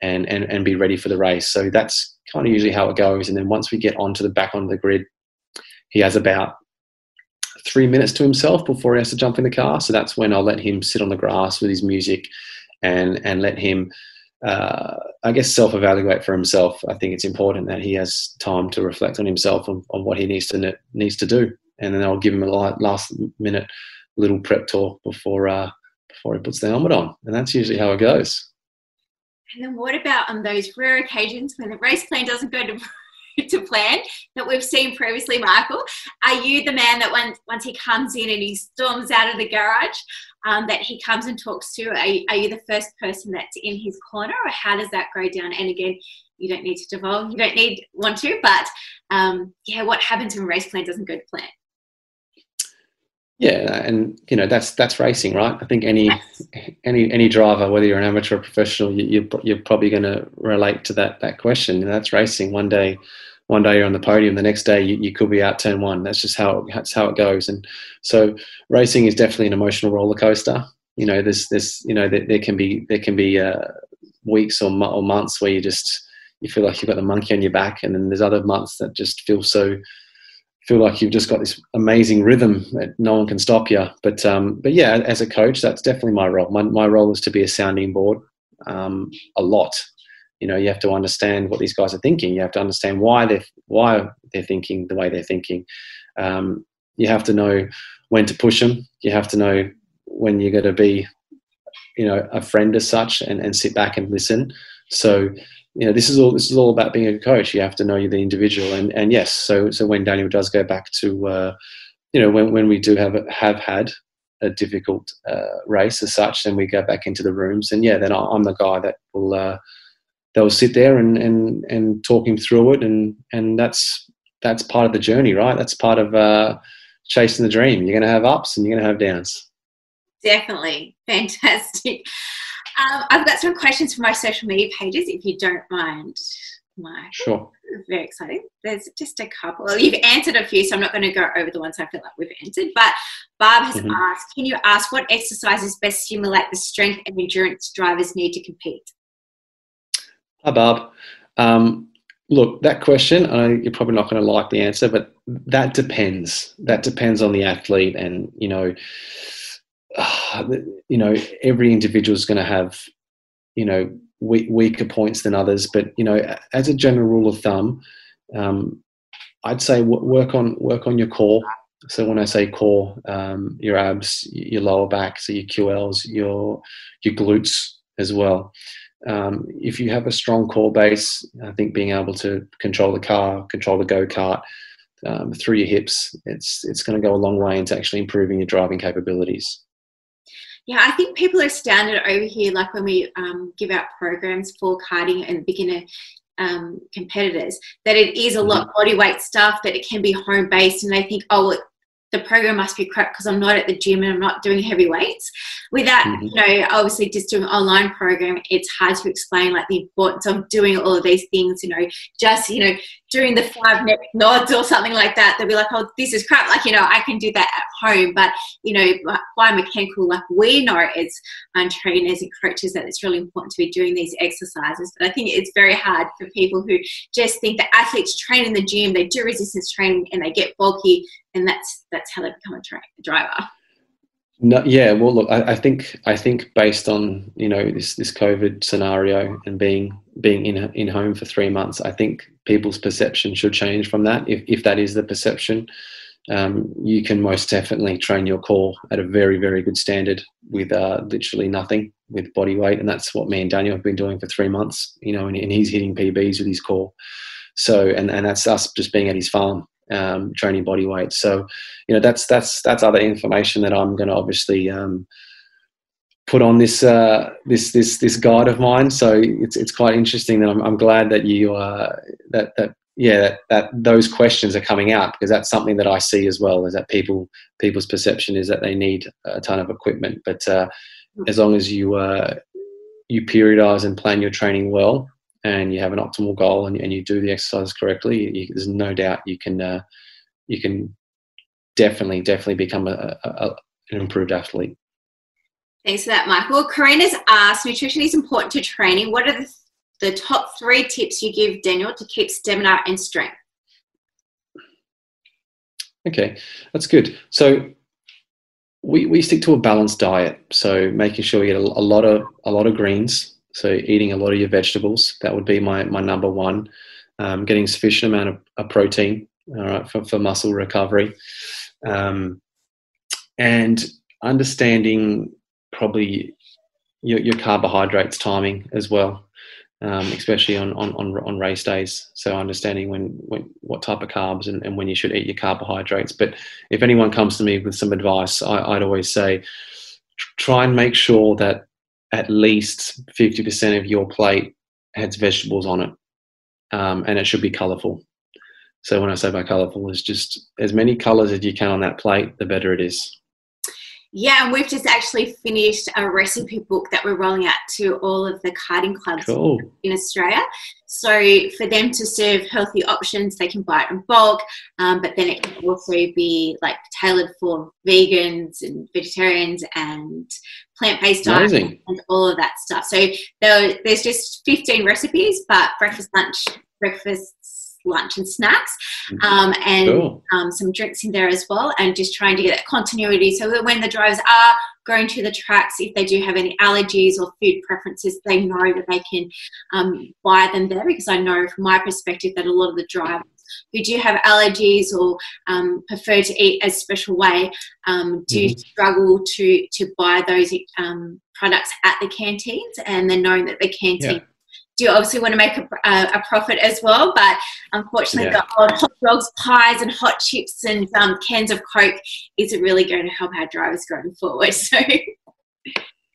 and be ready for the race. So that's kind of usually how it goes. And then once we get back onto the grid, he has about 3 minutes to himself before he has to jump in the car. So that's when I'll let him sit on the grass with his music and let him, self-evaluate for himself. I think it's important that he has time to reflect on himself, on what he needs to do. And then I'll give him a last-minute little prep talk before he puts the helmet on. And that's usually how it goes. And then what about on those rare occasions when the race plan doesn't go to plan that we've seen previously, Michael? Are you the man that once he comes in and he storms out of the garage, that he comes and talks to? Are you the first person that's in his corner, or how does that go down? And again, you don't need to divulge, you don't want to, but what happens when a race plan doesn't go to plan? Yeah, and that's racing, right? I think any driver, whether you're an amateur or professional, you're probably going to relate to that question. That's racing. One day you're on the podium, the next day you could be out turn one. That's just how it goes. And so racing is definitely an emotional roller coaster. There can be weeks or months where you feel like you've got the monkey on your back, and then there's other months that just feel like you've just got this amazing rhythm that no one can stop you. But yeah, as a coach, that's definitely my role. My role is to be a sounding board a lot. You have to understand what these guys are thinking. You have to understand why they're thinking the way they're thinking. You have to know when to push them. You have to know when you're going to be, a friend as such, and sit back and listen. So, this is all about being a coach. You have to know you're the individual, and yes. So when Daniel does go back to, when we do have had a difficult race as such, then we go back into the rooms, and then I'm the guy that will sit there and talk him through it, and that's part of the journey, right? That's part of chasing the dream. You're going to have ups and you're going to have downs. Definitely. Fantastic. I've got some questions from my social media pages, if you don't mind, Mike. Sure. Very exciting. There's just a couple. Well, you've answered a few, so I'm not going to go over the ones I feel like we've answered. But Barb has asked, can you ask what exercises best stimulate the strength and endurance drivers need to compete? Hi, Barb. Look, that question, you're probably not going to like the answer, but that depends. That depends on the athlete, and every individual is going to have, weaker points than others. But as a general rule of thumb, I'd say work on your core. So when I say core, your abs, your lower back, so your QLs, your glutes as well. If you have a strong core base, I think being able to control the car, control the go-kart through your hips, it's going to go a long way into actually improving your driving capabilities. Yeah, I think people are astounded over here, like when we give out programs for karting and beginner competitors, that it is a lot body weight stuff, that it can be home based, and they think, oh, well, the program must be crap because I'm not at the gym and I'm not doing heavy weights. With that, obviously just doing an online program, it's hard to explain like the importance of doing all of these things, just, doing the 5 neck nods or something like that. They'll be like, oh, this is crap. Like, I can do that at home. But, biomechanical, like we know as trainers and coaches that it's really important to be doing these exercises. But I think it's very hard for people who just think that athletes train in the gym, they do resistance training and they get bulky, and that's how they become a driver. No, yeah. Well, look, I think based on this COVID scenario and being in home for 3 months, I think people's perception should change from that. If that is the perception, you can most definitely train your core at a very, very good standard with literally nothing with body weight, and that's what me and Daniel have been doing for 3 months. And he's hitting PBs with his core. So and that's us just being at his farm. Training body weight. So, that's other information that I'm going to obviously put on this guide of mine. So it's quite interesting that I'm glad that you that those questions are coming out, because that's something that I see as well, is that people's perception is that they need a ton of equipment, but as long as you periodize and plan your training well, and you have an optimal goal, and you do the exercises correctly, there's no doubt you can definitely become an improved athlete. Thanks for that, Michael. Karina's asked, nutrition is important to training. What are the top 3 tips you give Daniel to keep stamina and strength? Okay, that's good. So we stick to a balanced diet. So making sure you get a lot of greens. So eating a lot of your vegetables, that would be my number one. Getting sufficient amount of protein, all right, for muscle recovery. And understanding probably your carbohydrates timing as well, especially on race days. So understanding what type of carbs and when you should eat your carbohydrates. But if anyone comes to me with some advice, I'd always say try and make sure that at least 50% of your plate has vegetables on it, and it should be colourful. So when I say by colourful, it's just as many colours as you can on that plate, the better it is. Yeah, and we've just actually finished a recipe book that we're rolling out to all of the karting clubs in Australia. So for them to serve healthy options, they can buy it in bulk, but then it can also be like tailored for vegans and vegetarians and plant-based diets and all of that stuff. So there's just 15 recipes, but breakfast, lunch and snacks, and some drinks in there as well, and just trying to get that continuity so that when the drivers are going to the tracks, if they do have any allergies or food preferences, they know that they can buy them there, because I know from my perspective that a lot of the drivers who do have allergies or prefer to eat a special way do struggle to buy those products at the canteens, and then knowing that the canteen do obviously want to make a profit as well, but unfortunately the old hot dogs, pies and hot chips and cans of Coke isn't really going to help our drivers going forward. So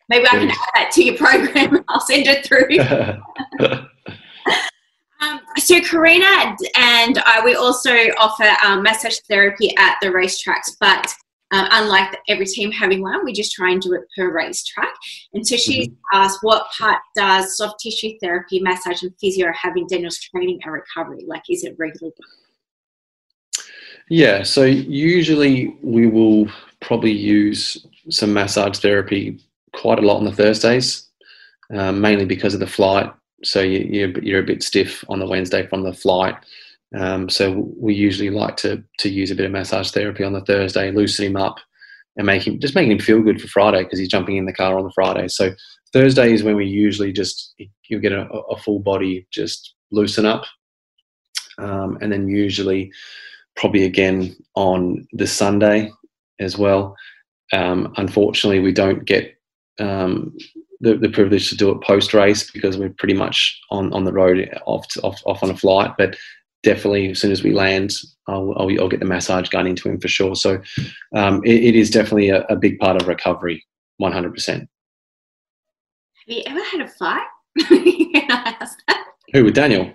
maybe I can add that to your program. I'll send it through. So Karina and I, we also offer massage therapy at the racetracks, but unlike every team having one, we just try and do it per racetrack. And so she asked, what part does soft tissue therapy, massage and physio have in Daniel's training and recovery? Like, is it regularly done? Yeah, so usually we will probably use some massage therapy quite a lot on the Thursdays, mainly because of the flight. So you're a bit stiff on the Wednesday from the flight. So we usually like to use a bit of massage therapy on the Thursday, loosen him up and making him feel good for Friday, because he's jumping in the car on the Friday. So Thursday is when we usually you'll get a full body just loosen up. And then usually probably again on the Sunday as well. Unfortunately, we don't get the privilege to do it post-race, because we're pretty much on the road off on a flight. But definitely as soon as we land, I'll get the massage gun into him for sure. So it is definitely a big part of recovery, 100%. Have you ever had a fight? Can I ask that? Who, with Daniel?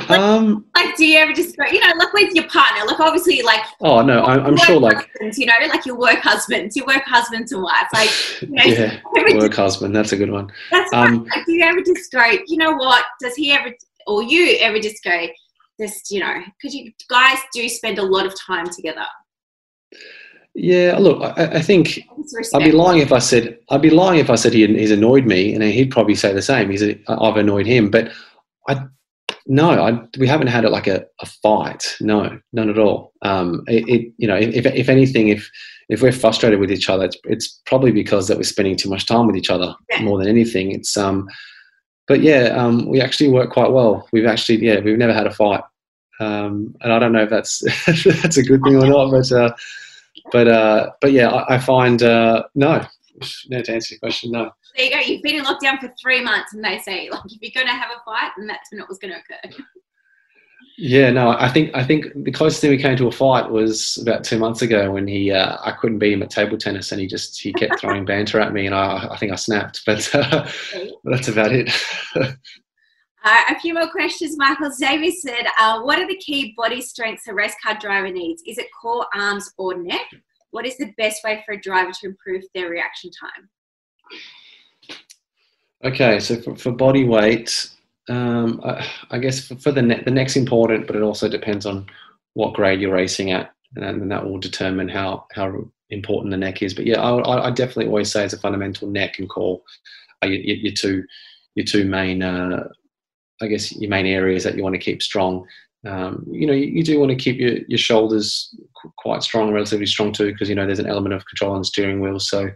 Like, do you ever just go, like with your partner, like obviously like, oh no, I'm sure like, husbands, like your work husbands and wives, like, yeah, work husband, that's a good one. That's right. Like, do you ever just go, you know what, does he ever, or you ever just go, just, because you guys do spend a lot of time together. Yeah, look, I think I'd be lying if I said he's annoyed me, and he'd probably say the same. I've annoyed him, but we haven't had like a fight. No, none at all. If anything, if we're frustrated with each other, it's probably because that we're spending too much time with each other more than anything. It's we actually work quite well. We've never had a fight, and I don't know if that's that's a good thing or not, but yeah, I find no. To answer your question, no. There you go. You've been in lockdown for 3 months, and they say, like, if you're going to have a fight, then that's when it was going to occur. Yeah, no. I think the closest thing we came to a fight was about 2 months ago when I couldn't beat him at table tennis, and he kept throwing banter at me, and I think I snapped. But that's about it. A few more questions, Michael. Xavier said, what are the key body strengths a race car driver needs? Is it core, arms, or neck? What is the best way for a driver to improve their reaction time? Okay, so for body weight, I guess for the neck's important, but it also depends on what grade you're racing at, and that will determine how important the neck is. But yeah, I definitely always say it's a fundamental neck and core are your two main, I guess, your main areas that you want to keep strong. You do want to keep your shoulders quite strong, relatively strong too, because there's an element of control on the steering wheel. So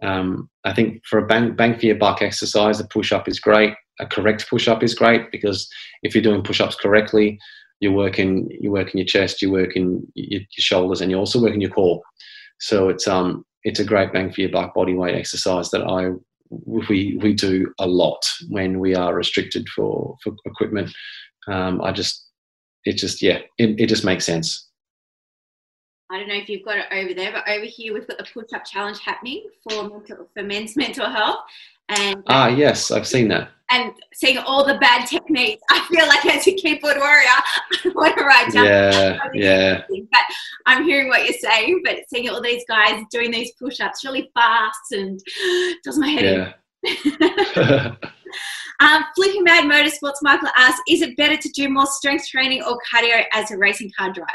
I think for a bang for your buck exercise, the push-up is great. A correct push-up is great, because if you're doing push-ups correctly, you're working your chest, you're working your shoulders, and you're also working your core. So it's a great bang for your buck body weight exercise that we do a lot when we are restricted for equipment. It just makes sense. I don't know if you've got it over there, but over here we've got the push-up challenge happening for men's mental health. And yes, I've seen that. And seeing all the bad techniques, I feel like as a keyboard warrior, I want to write down. Yeah. But I'm hearing what you're saying, but seeing all these guys doing these push-ups really fast and does my head in. Flipping Mad Motorsports, Michael asks, is it better to do more strength training or cardio as a racing car driver?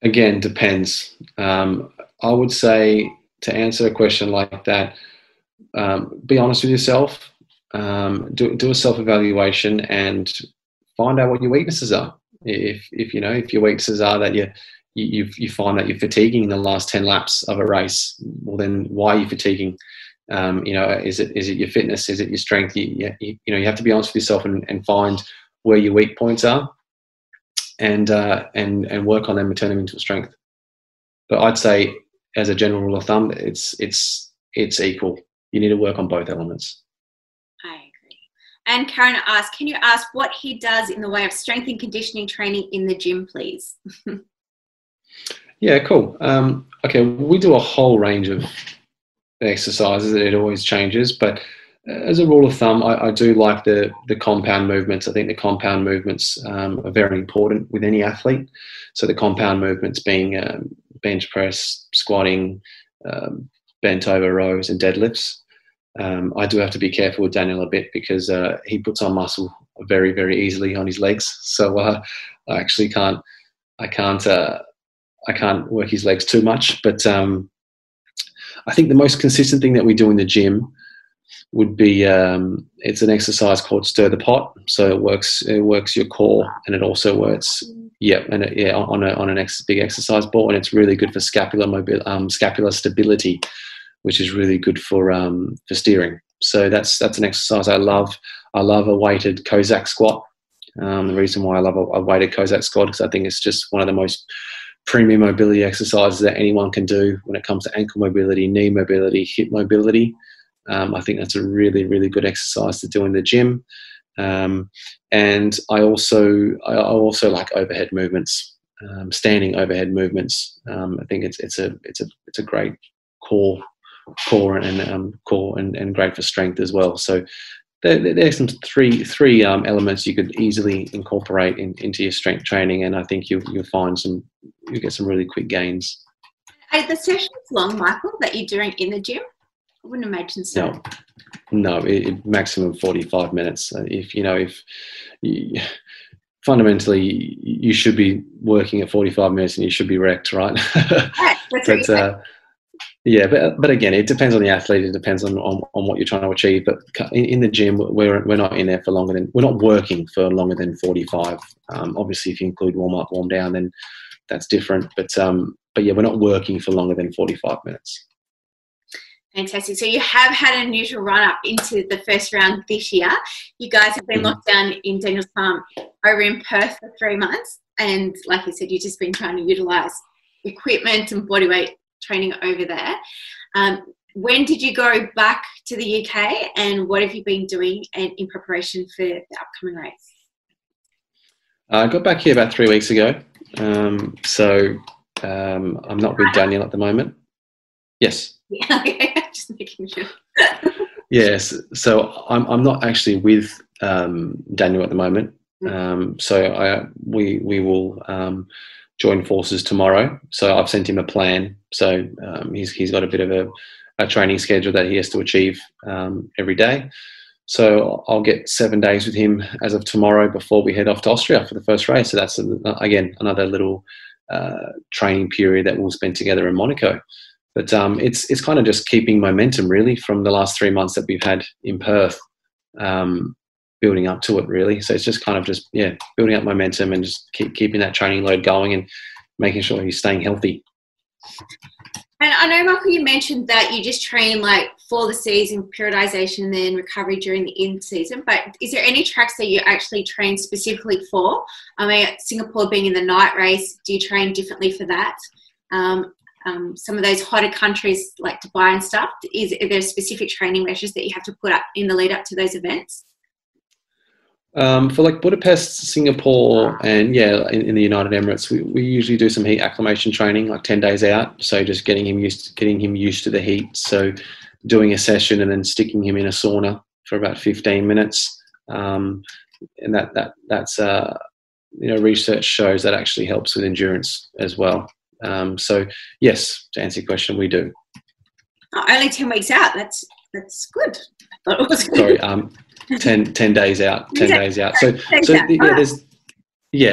Again, depends. I would say, to answer a question like that, be honest with yourself, do a self-evaluation and find out what your weaknesses are. If your weaknesses are that you find that you're fatiguing in the last 10 laps of a race, well then why are you fatiguing? Is it your fitness? Is it your strength? You have to be honest with yourself and find where your weak points are, and work on them and turn them into a strength. But I'd say, as a general rule of thumb, it's equal. You need to work on both elements. I agree. And Karen asks, can you ask what he does in the way of strength and conditioning training in the gym, please? Yeah, cool. Okay, we do a whole range of exercises. It always changes, but as a rule of thumb, I do like the compound movements. I think the compound movements are very important with any athlete. So the compound movements being bench press, squatting, bent over rows, and deadlifts. I do have to be careful with Daniel a bit, because he puts on muscle very, very easily on his legs. So I actually can't work his legs too much. But I think the most consistent thing that we do in the gym would be it's an exercise called stir the pot. So it works your core, and it also works on an big exercise ball, and it's really good for scapular stability, which is really good for steering. So that's an exercise I love. I love a weighted Kozak squat. The reason why I love a weighted Kozak squat is because I think it's just one of the most premium mobility exercises that anyone can do when it comes to ankle mobility, knee mobility, hip mobility. I think that's a really, really good exercise to do in the gym. And I also like overhead movements, standing overhead movements. I think it's a great core and great for strength as well. So there's some three elements you could easily incorporate into your strength training, and I think you'll get some really quick gains. Are the sessions long, Michael, that you're doing in the gym? I wouldn't imagine so. No, maximum 45 minutes. Fundamentally, you should be working at 45 minutes and you should be wrecked, right? Right, that's but but again, it depends on the athlete. It depends on what you're trying to achieve. But in the gym, we're not in there we're not working for longer than 45. Obviously, if you include warm up, warm down, then that's different. But yeah, we're not working for longer than 45 minutes. Fantastic. So you have had an unusual run-up into the first round this year. You guys have been locked down in Daniel's farm over in Perth for 3 months. And like you said, you've just been trying to utilise equipment and bodyweight training over there. When did you go back to the UK, and what have you been doing in preparation for the upcoming race? I got back here about 3 weeks ago. So I'm not with Daniel at the moment. Yes. Yeah, okay. Just making sure. Yes. So I'm not actually with Daniel at the moment. So we will join forces tomorrow. So I've sent him a plan. So he's got a bit of a training schedule that he has to achieve every day. So I'll get 7 days with him as of tomorrow before we head off to Austria for the first race. So that's again another little training period that we'll spend together in Monaco. But it's kind of just keeping momentum really from the last 3 months that we've had in Perth, building up to it really. So it's just kind of building up momentum and just keeping that training load going and making sure he's staying healthy. And I know, Michael, you mentioned that you just train like for the season, periodization, and then recovery during the in-season. But is there any tracks that you actually train specifically for? I mean, Singapore being in the night race, do you train differently for that? Some of those hotter countries like Dubai and stuff, are there specific training measures that you have to put up in the lead up to those events? For like Budapest, Singapore, and in the United Emirates, we usually do some heat acclimation training, like 10 days out. So just getting him used to the heat. So doing a session and then sticking him in a sauna for about 15 minutes, and that's research shows that actually helps with endurance as well. So yes, to answer your question, we do. Oh, only 10 weeks out. That's good. I thought it was good. Sorry, 10 days out. 10 days out. So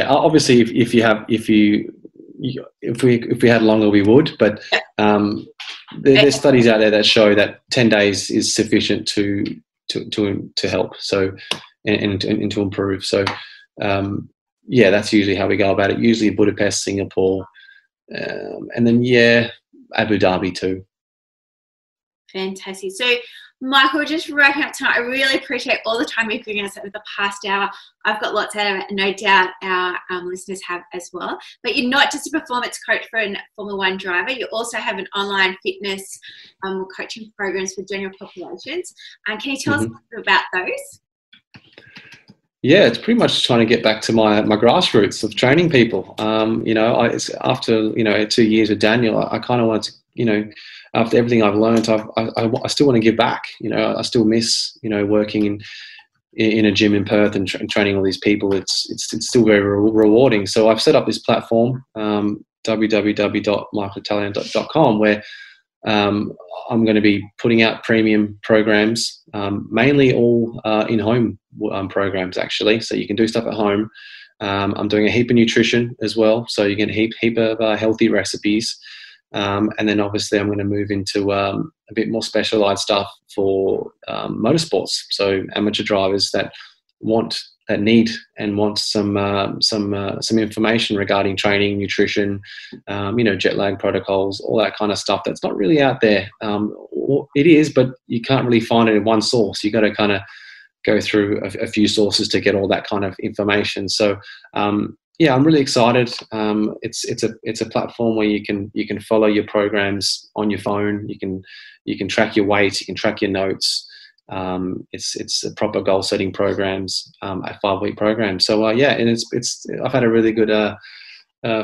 obviously if we had longer we would, but there's studies out there that show that 10 days is sufficient to help. So and to improve. So that's usually how we go about it. Usually Budapest, Singapore, and then Abu Dhabi too. Fantastic. So, Michael, just wrapping up tonight, I really appreciate all the time you've given us over the past hour. I've got lots out of it, no doubt our listeners have as well. But you're not just a performance coach for a Formula One driver. You also have an online fitness coaching programs for general populations. Can you tell us a little bit about those? Yeah, it's pretty much trying to get back to my grassroots of training people. After 2 years with Daniel, I kind of wanted to, after everything I've learned, I still want to give back. I still miss working in a gym in Perth and training all these people. It's still very rewarding. So I've set up this platform, www.michaelitaliano.com, where I'm going to be putting out premium programs, mainly all in-home programs actually. So you can do stuff at home. I'm doing a heap of nutrition as well. So you get a heap of healthy recipes. And then obviously I'm going to move into a bit more specialized stuff for motorsports. So amateur drivers that need and want some information regarding training, nutrition, jet lag protocols, all that kind of stuff that's not really out there. It is, but you can't really find it in one source. You got to kind of go through a few sources to get all that kind of information. So I'm really excited. It's a platform where you can follow your programs on your phone. You can track your weight. You can track your notes. It's a proper goal setting programs, a 5-week program. So and I've had a really good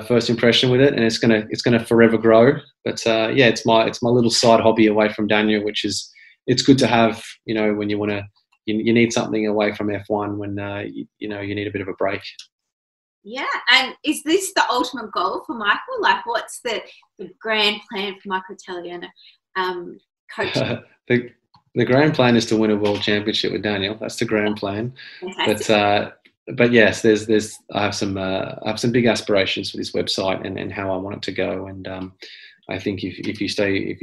first impression with it, and it's gonna forever grow. But it's my little side hobby away from Daniel, which is it's good to have when you want to you need something away from F1 when you need a bit of a break. Yeah, and is this the ultimate goal for Michael? Like, what's the grand plan for Michael Italiano coaching? The grand plan is to win a world championship with Daniel. That's the grand plan. Fantastic. But yes, I have some big aspirations for this website and how I want it to go. And I think if you stay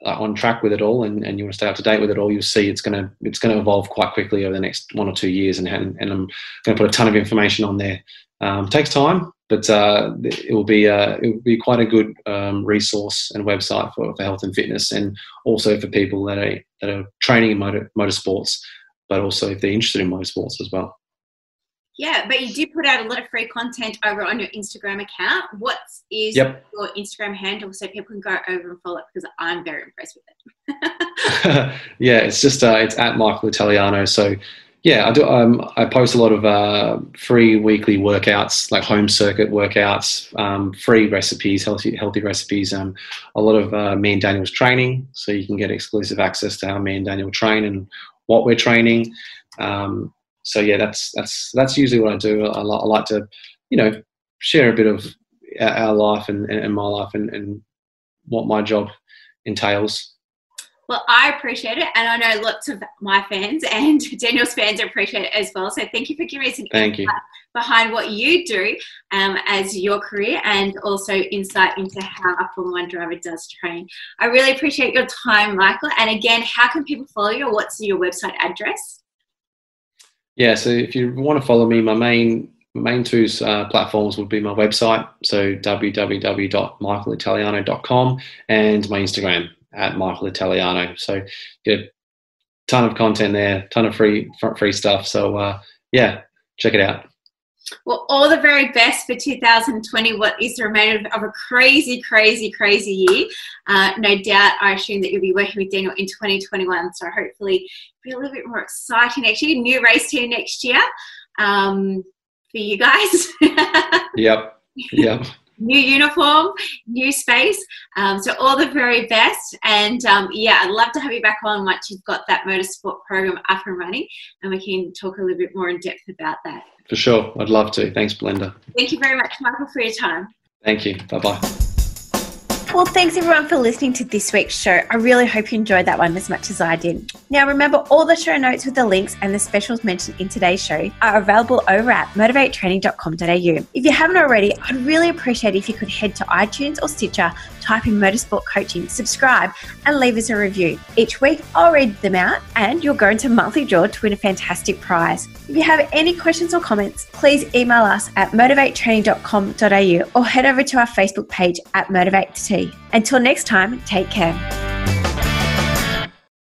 on track with it all and you want to stay up to date with it all, you'll see it's going to evolve quite quickly over the next 1 or 2 years. And I'm going to put a ton of information on there. It takes time, but it will be quite a good resource and website for health and fitness, and also for people that are training in motorsports, but also if they're interested in motorsports as well. Yeah, but you do put out a lot of free content over on your Instagram account. What is Yep. your Instagram handle so people can go over and follow it, because I'm very impressed with it. Yeah, it's just it's at Michael Italiano. So yeah, I do. I post a lot of free weekly workouts, like home circuit workouts, free recipes, healthy recipes. A lot of me and Daniel's training, so you can get exclusive access to how me and Daniel train and what we're training. So yeah, that's usually what I do. I like to, share a bit of our life and my life and what my job entails. Well, I appreciate it, and I know lots of my fans and Daniel's fans appreciate it as well. So thank you for giving us an insight behind what you do as your career, and also insight into how a Formula 1 driver does train. I really appreciate your time, Michael. And again, how can people follow you, or what's your website address? Yeah, so if you want to follow me, my main two platforms would be my website, so www.michaelitaliano.com, and my Instagram at Michael Italiano. So get a ton of content there, ton of free stuff. So yeah, check it out. Well, all the very best for 2020, what is the remainder of a crazy, crazy, crazy year. No doubt, I assume that you'll be working with Daniel in 2021. So hopefully it'll be a little bit more exciting next year. New race team next year for you guys. Yep. New uniform, new space. So all the very best. And yeah, I'd love to have you back on once you've got that motorsport program up and running, and we can talk a little bit more in depth about that. For sure. I'd love to. Thanks, Belinda. Thank you very much, Michael, for your time. Thank you. Bye-bye. Well, thanks everyone for listening to this week's show. I really hope you enjoyed that one as much as I did. Now, remember, all the show notes with the links and the specials mentioned in today's show are available over at motivatetraining.com.au. If you haven't already, I'd really appreciate it if you could head to iTunes or Stitcher, type in Motorsport Coaching, subscribe, and leave us a review. Each week, I'll read them out, and you'll go into a monthly draw to win a fantastic prize. If you have any questions or comments, please email us at motivatetraining.com.au or head over to our Facebook page at Motivate Until next time, take care.